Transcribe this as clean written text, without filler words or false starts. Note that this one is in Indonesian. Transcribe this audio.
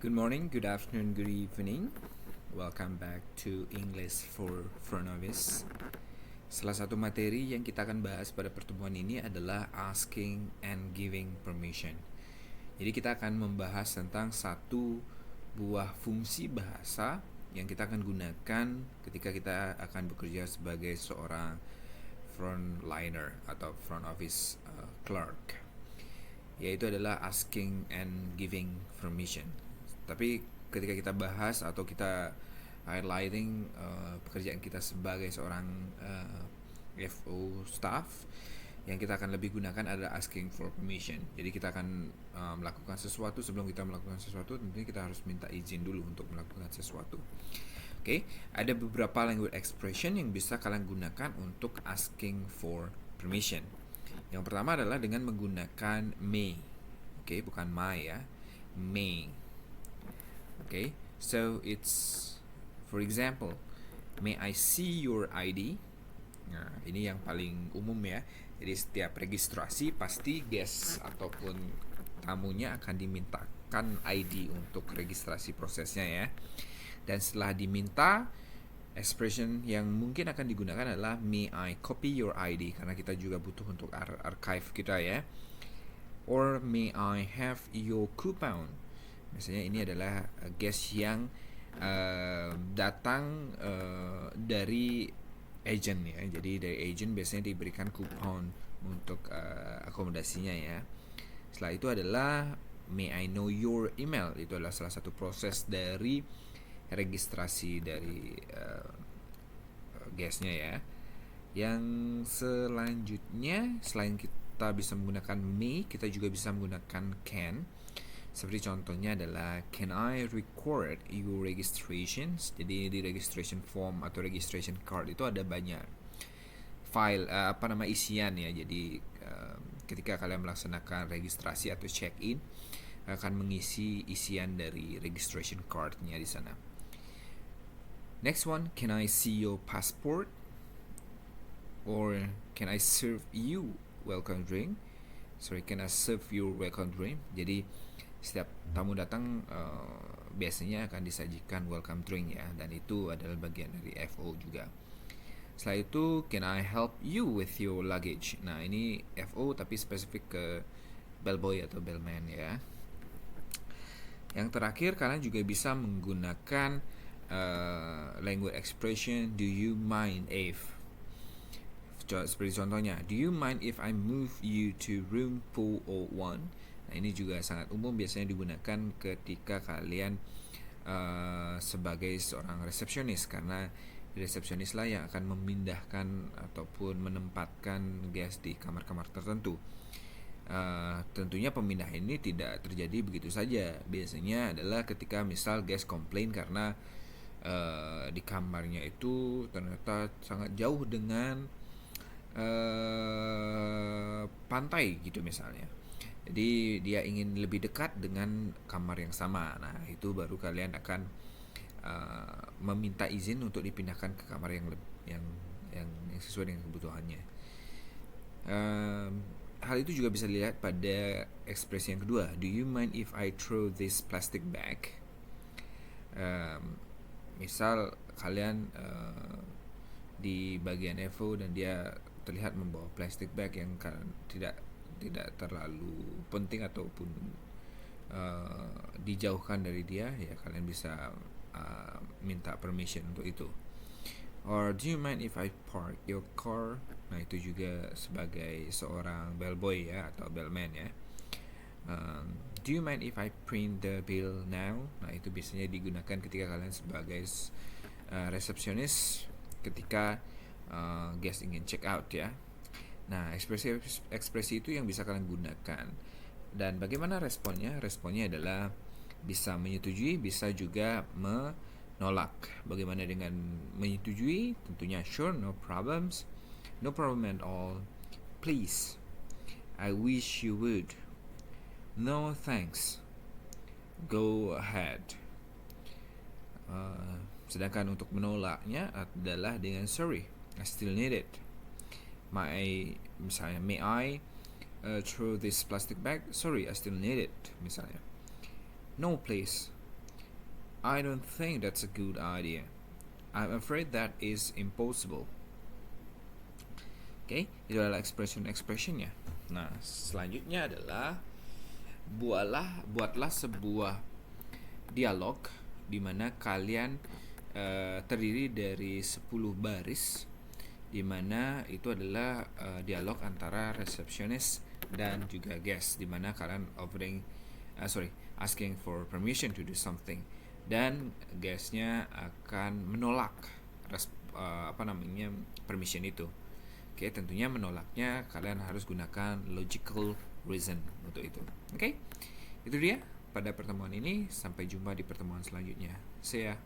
Good morning, good afternoon, good evening. Welcome back to English for Novice. Salah satu materi yang kita akan bahas pada pertemuan ini adalah asking and giving permission. Jadi kita akan membahas tentang satu buah fungsi bahasa yang kita akan gunakan ketika kita akan bekerja sebagai seorang frontliner atau front office clerk, yaitu adalah asking and giving permission. Tapi ketika kita bahas atau kita highlighting pekerjaan kita sebagai seorang FO staff, yang kita akan lebih gunakan adalah asking for permission. Jadi kita akan melakukan sesuatu. Sebelum kita melakukan sesuatu, tentunya kita harus minta izin dulu untuk melakukan sesuatu. Oke, ada beberapa language expression yang bisa kalian gunakan untuk asking for permission. Yang pertama adalah dengan menggunakan may. Oke, bukan my ya. May. Okay, so it's, for example, may I see your ID? Nah, ini yang paling umum ya. Jadi setiap registrasi pasti guest ataupun tamunya akan dimintakan ID untuk registrasi prosesnya ya. Dan setelah diminta, expression yang mungkin akan digunakan adalah may I copy your ID, karena kita juga butuh untuk archive kita ya. Or may I have your coupon? Misalnya ini adalah guest yang datang dari agent ya. Jadi dari agent biasanya diberikan kupon untuk akomodasinya ya. Setelah itu adalah may I know your email. Itu adalah salah satu proses dari registrasi dari guestnya ya. Yang selanjutnya, selain kita bisa menggunakan may, kita juga bisa menggunakan can. Seperti contohnya adalah can I record your registrations? Jadi di registration form atau registration card itu ada banyak file isian ya. Jadi ketika kalian melaksanakan registrasi atau check in, akan mengisi isian dari registration cardnya di sana. Next one, can I see your passport? Or can I serve you welcome drink? Can I serve your welcome drink? Jadi setiap tamu datang biasanya akan disajikan welcome drink ya, dan itu adalah bagian dari FO juga. Setelah itu, can I help you with your luggage? Nah, ini FO tapi spesifik ke bellboy atau bellman ya. Yang terakhir, kalian juga bisa menggunakan language expression do you mind if. Seperti contohnya, do you mind if I move you to room 401? Nah, ini juga sangat umum biasanya digunakan ketika kalian sebagai seorang resepsionis, karena resepsionis lah yang akan memindahkan ataupun menempatkan guest di kamar-kamar tertentu. Tentunya pemindahan ini tidak terjadi begitu saja. Biasanya adalah ketika misal guest komplain karena di kamarnya itu ternyata sangat jauh dengan pantai gitu misalnya. Jadi dia ingin lebih dekat dengan kamar yang sama. Nah, itu baru kalian akan meminta izin untuk dipindahkan ke kamar yang sesuai dengan kebutuhannya. Hal itu juga bisa dilihat pada ekspresi yang kedua. Do you mind if I throw this plastic bag? Misal kalian di bagian FO dan dia terlihat membawa plastic bag yang tidak terlalu penting ataupun dijauhkan dari dia ya, kalian bisa minta permission untuk itu. Or do you mind if I park your car? Nah, itu juga sebagai seorang bellboy ya atau bellman ya. Do you mind if I print the bill now? Nah, itu biasanya digunakan ketika kalian sebagai resepsionis ketika guest ingin check out ya. Nah, ekspresi itu yang bisa kalian gunakan. Dan bagaimana responnya? Responnya adalah bisa menyetujui, bisa juga menolak. Bagaimana dengan menyetujui? Tentunya sure, no problems, no problem at all, please, I wish you would, no thanks, go ahead. Sedangkan untuk menolaknya adalah dengan sorry, I still need it. May I throw this plastic bag? Sorry, I still need it. Misalnya, no please, I don't think that's a good idea. I'm afraid that is impossible. Oke, itu adalah expression-expressionnya. Nah, selanjutnya adalah buatlah sebuah dialog di mana kalian terdiri dari 10 baris, di mana itu adalah dialog antara resepsionis dan juga guest, di mana kalian asking for permission to do something, dan guestnya akan menolak permission itu. Oke, tentunya menolaknya kalian harus gunakan logical reason untuk itu. Oke, itu dia pada pertemuan ini. Sampai jumpa di pertemuan selanjutnya. See ya.